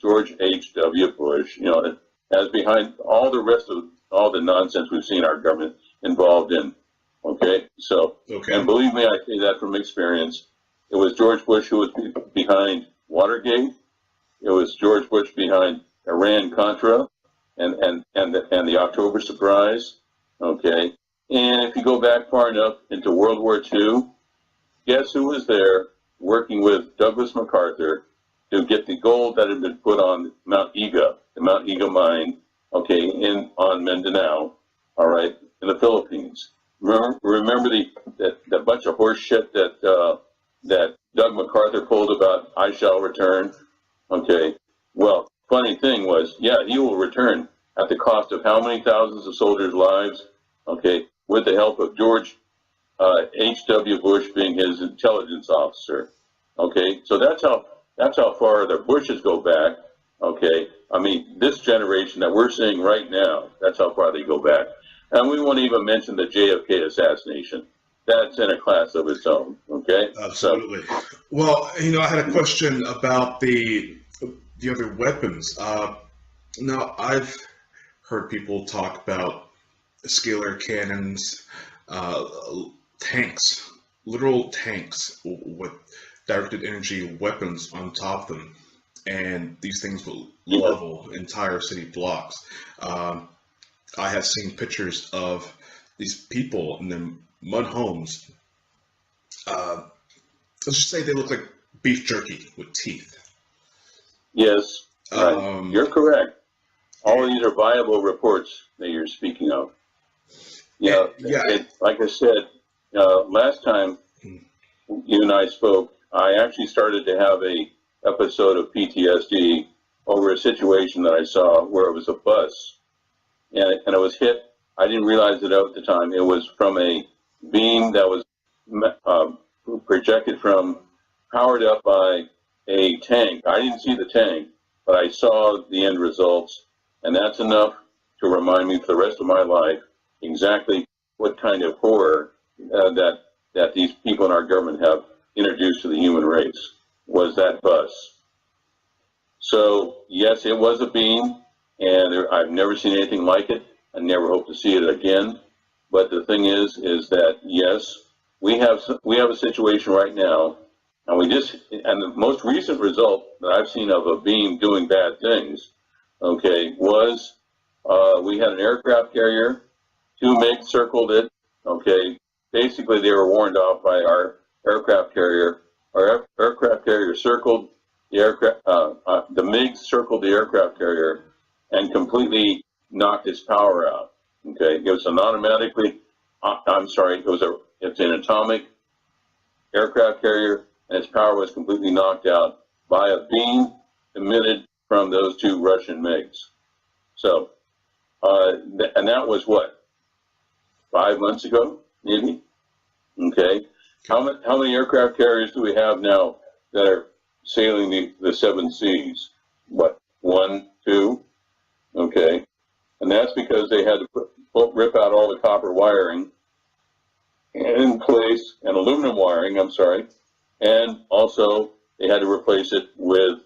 George H.W. Bush, you know, as behind all the rest of all the nonsense we've seen our government involved in, okay? So, and believe me, I say that from experience. It was George Bush who was behind Watergate. It was George Bush behind Iran-Contra and the October surprise, okay? And if you go back far enough into World War II, guess who was there working with Douglas MacArthur to get the gold that had been put on Mount Iga, the Mount Iga mine, okay, on Mindanao, all right, in the Philippines. Remember the bunch of horse shit that Doug MacArthur pulled about I shall return, okay? Well, funny thing was, yeah, he will return at the cost of how many thousands of soldiers' lives, okay, with the help of George H.W. Bush being his intelligence officer, okay? So that's how far the Bushes go back, okay? I mean, this generation that we're seeing right now, that's how far they go back. And we won't even mention the JFK assassination. That's in a class of its own, okay? Absolutely. So, well, you know, I had a question about the other weapons. Now, I've heard people talk about scalar cannons, tanks, literal tanks with directed energy weapons on top of them, and these things will level entire city blocks. I have seen pictures of these people in their mud homes. Let's just say they look like beef jerky with teeth. Yes, you're correct. All of these are viable reports that you're speaking of. Yeah, like I said, last time you and I spoke, I actually started to have a episode of PTSD over a situation that I saw where it was a bus, and it was hit. I didn't realize it at the time. It was from a beam that was projected from, powered up by a tank. I didn't see the tank, but I saw the end results, and that's enough to remind me for the rest of my life exactly what kind of horror that these people in our government have introduced to the human race, was that bus. So yes, it was a beam, and I've never seen anything like it. I never hope to see it again. But the thing is that yes, we have a situation right now, and the most recent result that I've seen of a beam doing bad things, okay, was we had an aircraft carrier, 2 MiGs circled it, okay. Basically, they were warned off by our aircraft carrier. Our aircraft carrier circled the aircraft, the MiGs circled the aircraft carrier and completely knocked its power out. Okay, it was an automatically, it's an atomic aircraft carrier, and its power was completely knocked out by a beam emitted from those 2 Russian MiGs. So, and that was what, 5 months ago, maybe? Okay. How many aircraft carriers do we have now that are sailing the 7 seas? What, 1, 2? Okay. And that's because they had to rip out all the copper wiring in place, and aluminum wiring, and also they had to replace it with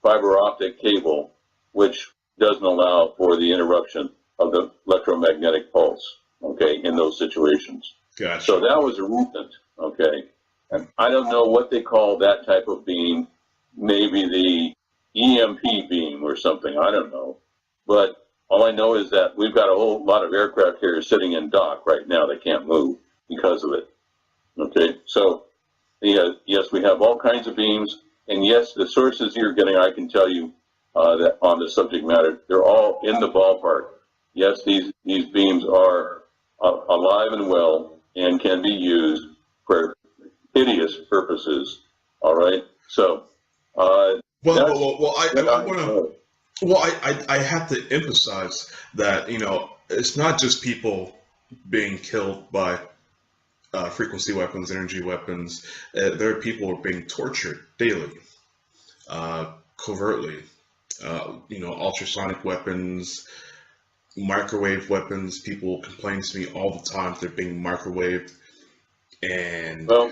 fiber optic cable, which doesn't allow for the interruption of the electromagnetic pulse, okay, in those situations. Gotcha. So that was a recent, okay. And I don't know what they call that type of beam, maybe the EMP beam or something, I don't know. But all I know is that we've got a whole lot of aircraft carriers sitting in dock right now that can't move because of it. Okay, so yes, we have all kinds of beams. And yes, the sources you're getting, I can tell you that on the subject matter, they're all in the ballpark. Yes, these beams are alive and well and can be used for hideous purposes. All right. So, I have to emphasize that, you know, it's not just people being killed by frequency weapons, energy weapons. There are people who are being tortured daily, covertly. You know, ultrasonic weapons, microwave weapons. People complain to me all the time they're being microwaved. And well,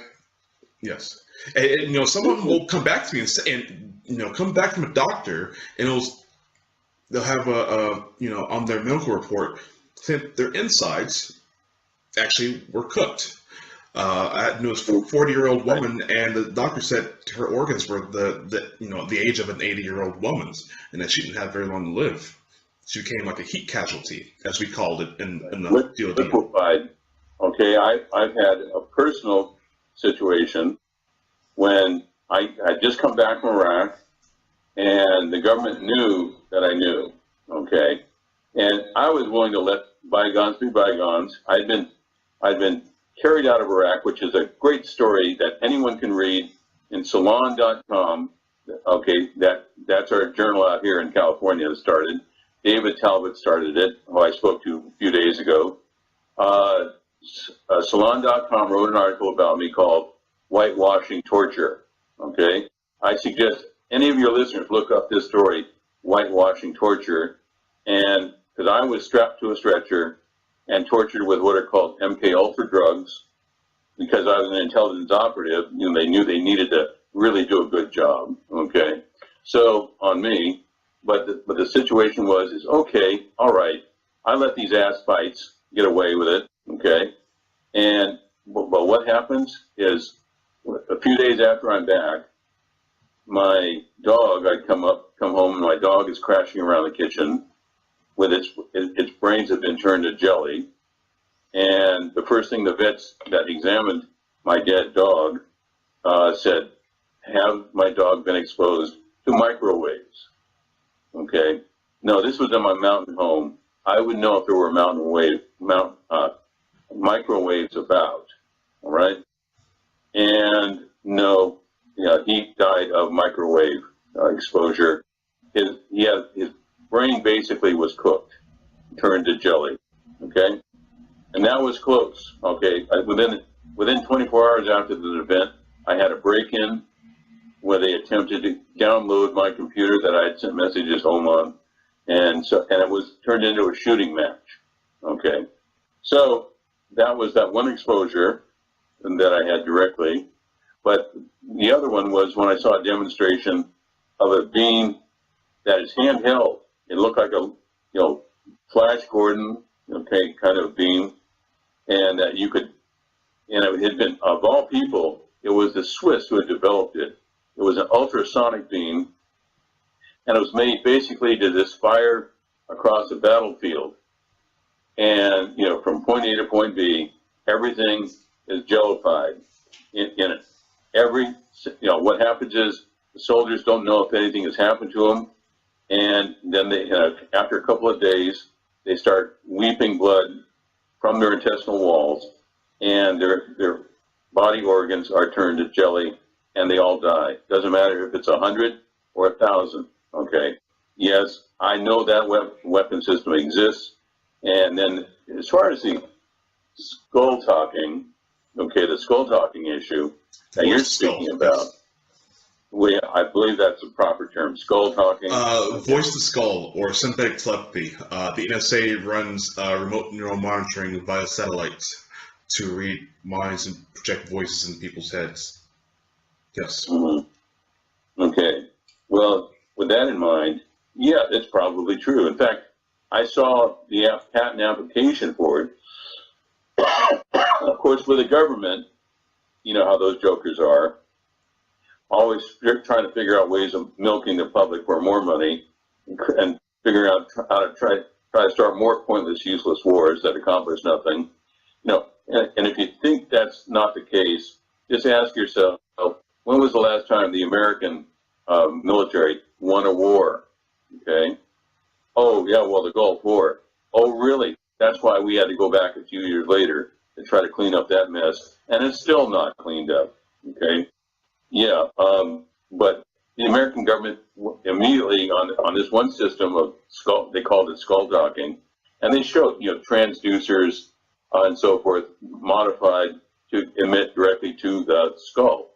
yes, and you know, someone will come back to me and say, and you know, come back from a doctor, and they'll have a you know, on their medical report, say their insides actually were cooked. I knew this 40-year-old woman, and the doctor said her organs were the age of an 80-year-old woman's, and that she didn't have very long to live. She became like a heat casualty, as we called it in the DoD. Liquefied. Okay, I've had a personal situation when I just come back from Iraq, and the government knew that I knew. Okay, and I was willing to let bygones be bygones. I'd been carried out of Iraq, which is a great story that anyone can read in Salon.com. Okay, that's our journal out here in California that started. David Talbot started it, who I spoke to a few days ago. Salon.com wrote an article about me called Whitewashing Torture. Okay, I suggest any of your listeners look up this story, Whitewashing Torture, and because I was strapped to a stretcher and tortured with what are called MK Ultra drugs, because I was an intelligence operative, you know, they knew they needed to really do a good job. Okay, so on me, but the situation is okay, all right, I let these ass fights get away with it. Okay, but what happens is a few days after I'm back, my dog, I come home, and my dog is crashing around the kitchen with its brains have been turned to jelly. And the first thing the vets that examined my dead dog said, have my dog been exposed to microwaves? Okay. No, this was in my mountain home. I would know if there were microwaves about. All right. And no, he died of microwave exposure. His brain basically was cooked, turned to jelly. Okay. And that was close. Okay. Within 24 hours after the event, I had a break-in where they attempted to download my computer that I had sent messages home on. And it was turned into a shooting match. Okay. So that was that one exposure that I had directly. But the other one was when I saw a demonstration of a beam that is handheld. It looked like a, Flash Gordon, okay, kind of beam. And that you could, it had been, of all people, it was the Swiss who had developed it. It was an ultrasonic beam, and it was made basically to just fire across the battlefield. And, from point A to point B, everything is jellified in it. What happens is the soldiers don't know if anything has happened to them. And then they, after a couple of days, they start weeping blood from their intestinal walls, and their body organs are turned to jelly, and they all die. Doesn't matter if it's 100 or 1,000. Okay. Yes, I know that weapon system exists. And then, as far as the skull talking, the skull talking issue that you're speaking about, I believe that's the proper term, skull talking. Voice to skull, or synthetic telepathy. The NSA runs remote neural monitoring via satellites to read minds and project voices in people's heads. Yes. Mm-hmm. Okay. Well, with that in mind, yeah, it's probably true. In fact, I saw the patent application for it. Of course, with the government, you know how those jokers are. Always trying to figure out ways of milking the public for more money and figuring out how to try to start more pointless, useless wars that accomplish nothing. And if you think that's not the case, just ask yourself, when was the last time the American military won a war? Okay. Oh, yeah, well, the Gulf War. Oh, really? That's why we had to go back a few years later and try to clean up that mess. And it's still not cleaned up. Okay. Yeah. But the American government immediately on this one system of skull, they called it skull docking, and they showed, transducers and so forth modified to emit directly to the skull.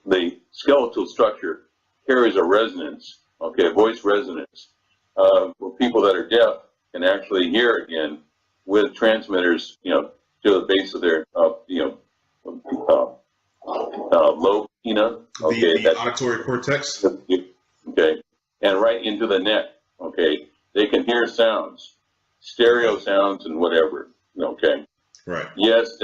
The skeletal structure carries a resonance, okay, a voice resonance. For people that are deaf can actually hear again with transmitters, to the base of their, lobe, okay, the auditory cortex. Okay, and right into the neck. Okay, they can hear sounds, stereo sounds, and whatever. Okay. Right. Yes.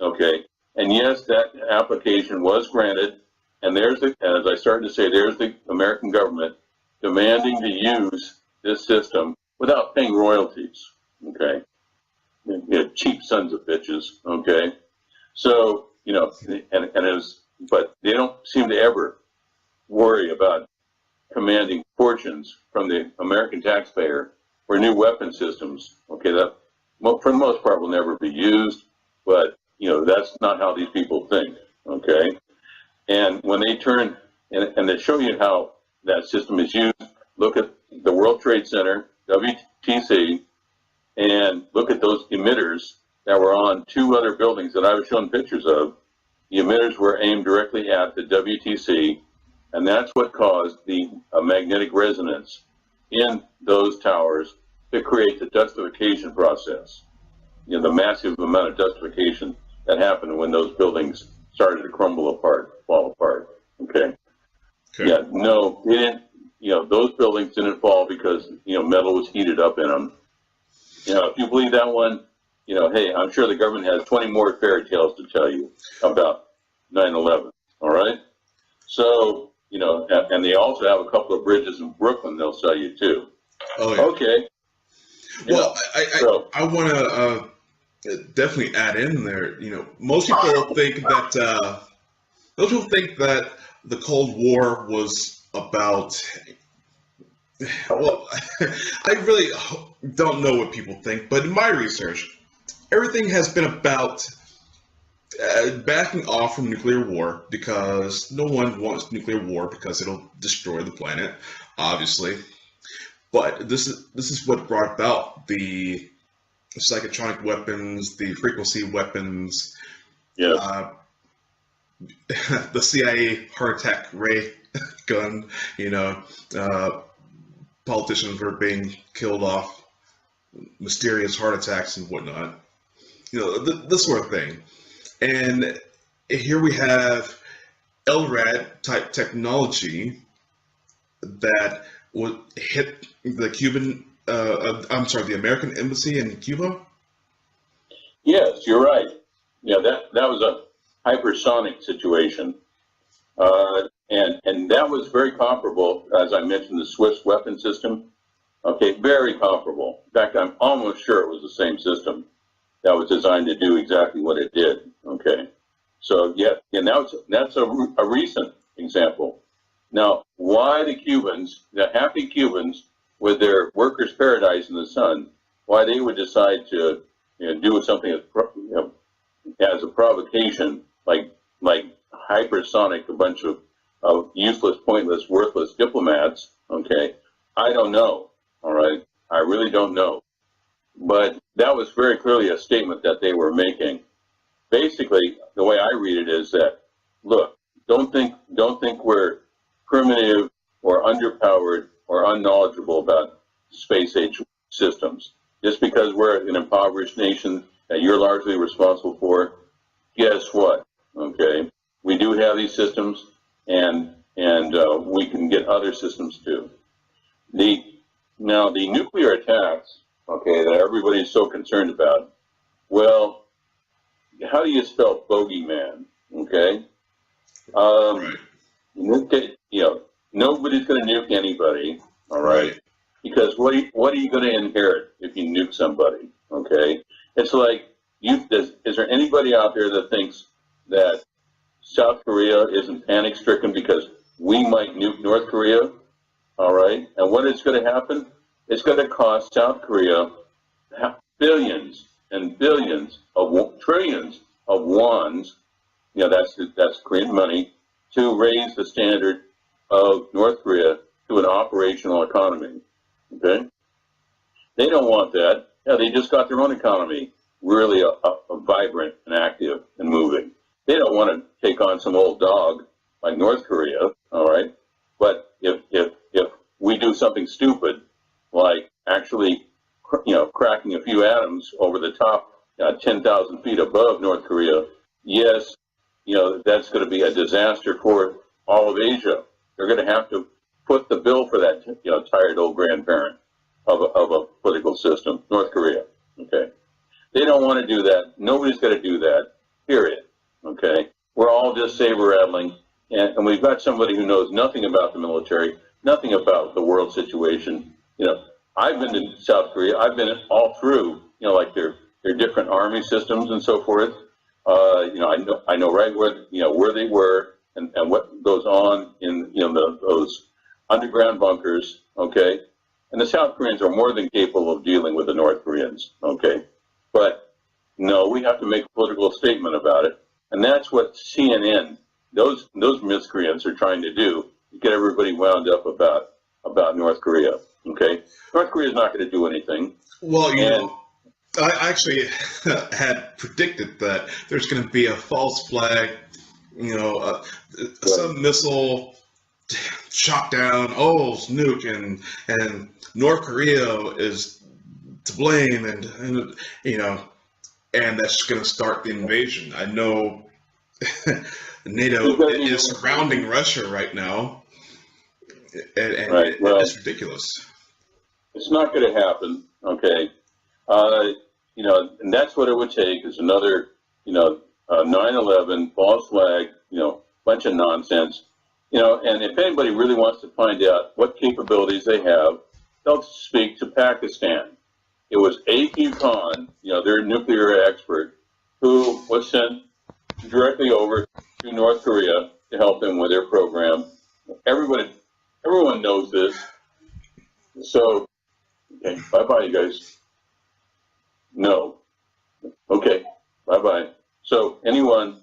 Okay. And yes, that application was granted. And there's as I started to say, there's the American government demanding to use this system without paying royalties. Okay. Cheap sons of bitches. Okay. So, but they don't seem to ever worry about commanding fortunes from the American taxpayer for new weapon systems. Okay. That, for the most part, will never be used, but that's not how these people think. Okay. And when they turn and they show you how that system is used, look at the World Trade Center, WTC, and look at those emitters that were on two other buildings that I was showing pictures of. The emitters were aimed directly at the WTC, and that's what caused the magnetic resonance in those towers to create the dustification process. The massive amount of dustification that happened when those buildings started to crumble apart, fall apart. Okay. Yeah, no, they didn't. Those buildings didn't fall because metal was heated up in them. If you believe that one, hey, I'm sure the government has 20 more fairy tales to tell you about 9/11. All right. So and they also have a couple of bridges in Brooklyn. They'll sell you too. Oh yeah. Okay. Well, I want to definitely add in there. Most people think that the Cold War was about. Well, I really don't know what people think, but in my research, everything has been about backing off from nuclear war, because no one wants nuclear war because it'll destroy the planet, obviously. But this is what brought about the psychotronic weapons, the frequency weapons, yeah, the CIA heart attack ray gun. Politicians were being killed off, mysterious heart attacks and whatnot. This sort of thing. And here we have LRAD type technology that would hit the the American embassy in Cuba. Yes, you're right. Yeah, that was a hypersonic situation. And that was very comparable, as I mentioned, the Swiss weapon system. Okay, very comparable. In fact, I'm almost sure it was the same system that was designed to do exactly what it did. Okay, so yeah, and that's a recent example. Now, why the Cubans, the happy Cubans with their workers' paradise in the sun, why they would decide to do something as a provocation, like hypersonic, a bunch of useless, pointless, worthless diplomats, okay, I don't know, all right? I really don't know. But that was very clearly a statement that they were making. Basically, the way I read it is that, look, don't think we're primitive or underpowered or unknowledgeable about space-age systems. Just because we're an impoverished nation that you're largely responsible for, guess what, okay? We do have these systems, and we can get other systems too. Now the nuclear attacks, okay, that everybody's so concerned about. Well, how do you spell bogeyman? Okay, Right. Nobody's going to nuke anybody. All right, because what are you going to inherit if you nuke somebody? Okay, it's like is there anybody out there that thinks that South Korea isn't panic stricken because we might nuke North Korea, all right? And what is going to happen? It's going to cost South Korea billions and billions of trillions of wons, that's Korean money, to raise the standard of North Korea to an operational economy, okay? They don't want that. Yeah, they just got their own economy really vibrant and active and moving. They don't want to take on some old dog like North Korea, all right? But if we do something stupid, like actually, cracking a few atoms over the top, 10,000 feet above North Korea, yes, that's going to be a disaster for all of Asia. They're going to have to foot the bill for that, tired old grandparent of a political system, North Korea. Okay, they don't want to do that. Nobody's going to do that. Period. Okay, we're all just saber rattling, and we've got somebody who knows nothing about the military, nothing about the world situation. I've been to South Korea. I've been all through, like their different army systems and so forth. I know right where they were and what goes on in those underground bunkers. Okay, and the South Koreans are more than capable of dealing with the North Koreans. Okay, but no, we have to make a political statement about it, and that's what CNN, those miscreants, are trying to do to get everybody wound up about North Korea. Okay, North Korea is not going to do anything. Well, I actually had predicted that there's going to be a false flag, some missile shot down, nuke, and North Korea is to blame, and that's going to start the invasion. I know NATO is surrounding Russia right now, and right. Well, it's ridiculous. It's not going to happen, okay? And that's what it would take is another, 9/11 false flag, bunch of nonsense, and if anybody really wants to find out what capabilities they have, they'll speak to Pakistan. It was A.Q. Khan, their nuclear expert, who was sent directly over to North Korea to help them with their program. Everyone knows this. So, okay, bye-bye, you guys. No. Okay, bye-bye. So anyone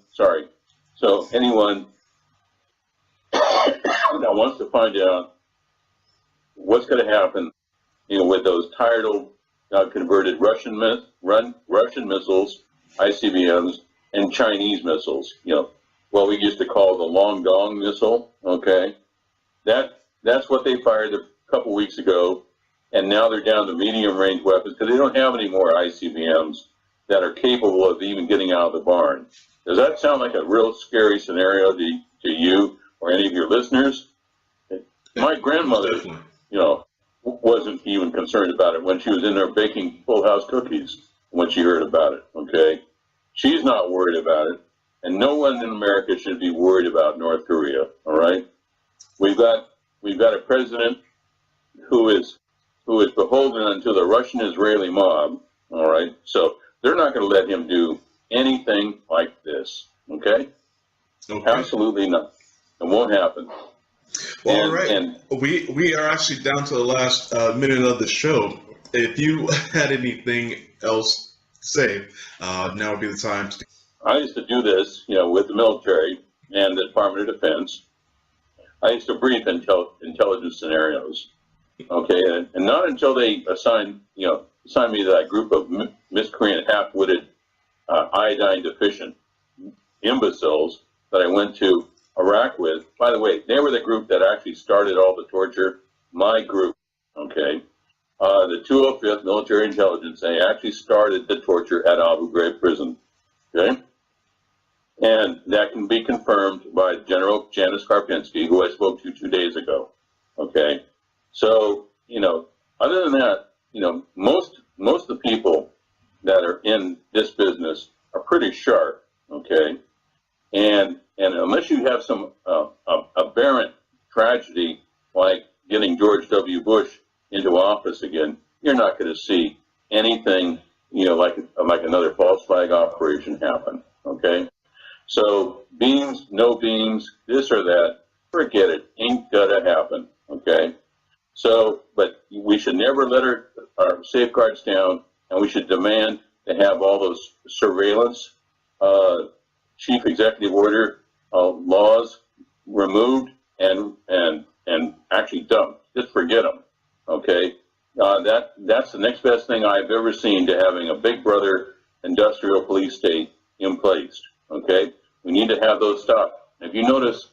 that wants to find out what's going to happen, with those tired old converted Russian missiles, ICBMs, and Chinese missiles, what we used to call the Long Dong missile, okay? That's what they fired a couple weeks ago, and now they're down to medium-range weapons because they don't have any more ICBMs that are capable of even getting out of the barn. Does that sound like a real scary scenario to you or any of your listeners? My grandmother, wasn't even concerned about it when she was in there baking Full House cookies when she heard about it, okay? She's not worried about it, and no one in America should be worried about North Korea, all right? We've got a president who is beholden unto the Russian-Israeli mob, all right? So they're not going to let him do anything like this, okay? Absolutely not. It won't happen. Well, all right. And we are actually down to the last minute of the show. If you had anything else to say, now would be the time. I used to do this, with the military and the Department of Defense. I used to brief intelligence scenarios, okay, and not until they assigned me to that group of miscreant, half-witted, iodine-deficient imbeciles that I went to Iraq with. By the way, they were the group that actually started all the torture. My group, okay, the 205th Military Intelligence, they actually started the torture at Abu-Ghraib prison, okay? And that can be confirmed by General Janice Karpinski, who I spoke to 2 days ago, okay? So, other than that, most of the people that are in this business are pretty sharp, okay? And unless you have some aberrant tragedy like getting George W. Bush into office again, you're not going to see anything, like another false flag operation happen, okay? So beams, no beams, this or that, forget it. Ain't gonna happen. Okay. So, but we should never let our safeguards down, and we should demand to have all those surveillance, chief executive order laws removed and actually dumped. Just forget them. Okay. That's the next best thing I've ever seen to having a big brother industrial police state in place. Okay. We need to have those stopped. If you notice,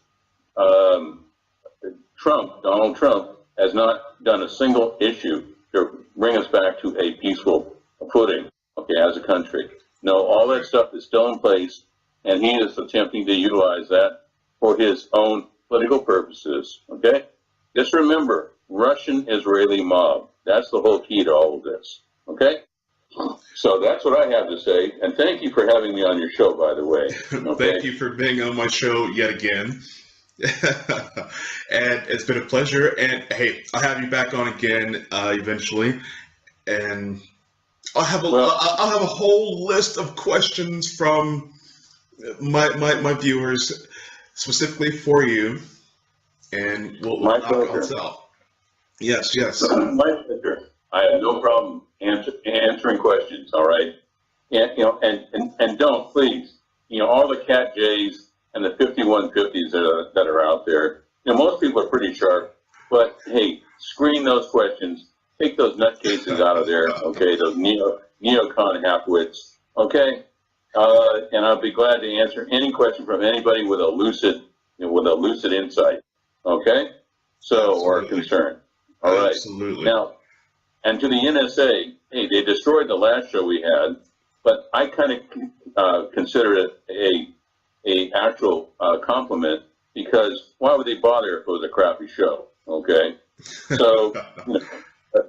Donald Trump, has not done a single issue to bring us back to a peaceful footing, okay, as a country. No, all that stuff is still in place, and he is attempting to utilize that for his own political purposes, okay? Just remember, Russian-Israeli mob. That's the whole key to all of this, okay? So that's what I have to say, and thank you for having me on your show, by the way. Okay? Thank you for being on my show yet again. And it's been a pleasure. And hey, I'll have you back on again eventually, and I'll have a whole list of questions from my viewers specifically for you, and we'll knock it out. Yes. My pleasure. I have no problem answering questions. All right, and don't please, all the Cat J's and the 5150s that are out there. Most people are pretty sharp, but hey, screen those questions. Take those nutcases out of there, okay? Those neocon halfwits, okay? And I'll be glad to answer any question from anybody with a lucid insight, okay? So, or concern. All right. Absolutely. Now, and to the NSA, hey, they destroyed the last show we had, but I kind of consider it a actual compliment, because why would they bother if it was a crappy show? Okay, so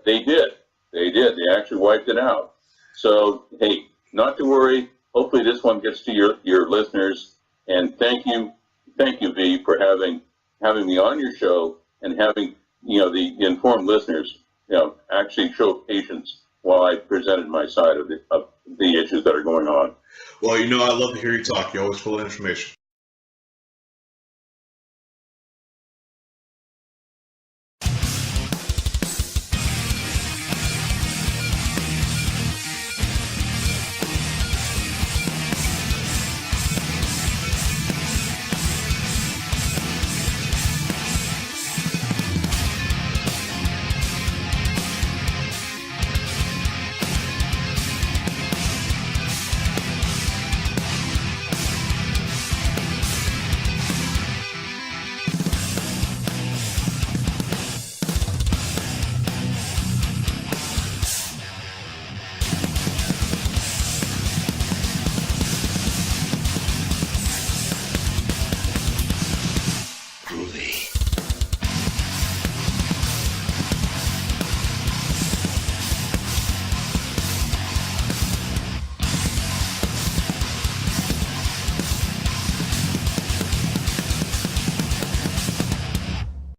they did. They actually wiped it out. So hey, not to worry. Hopefully this one gets to your listeners. And thank you, V, for having me on your show and having the informed listeners actually show patience while I presented my side of the issues that are going on. Well, I love to hear you talk. You're always full of information.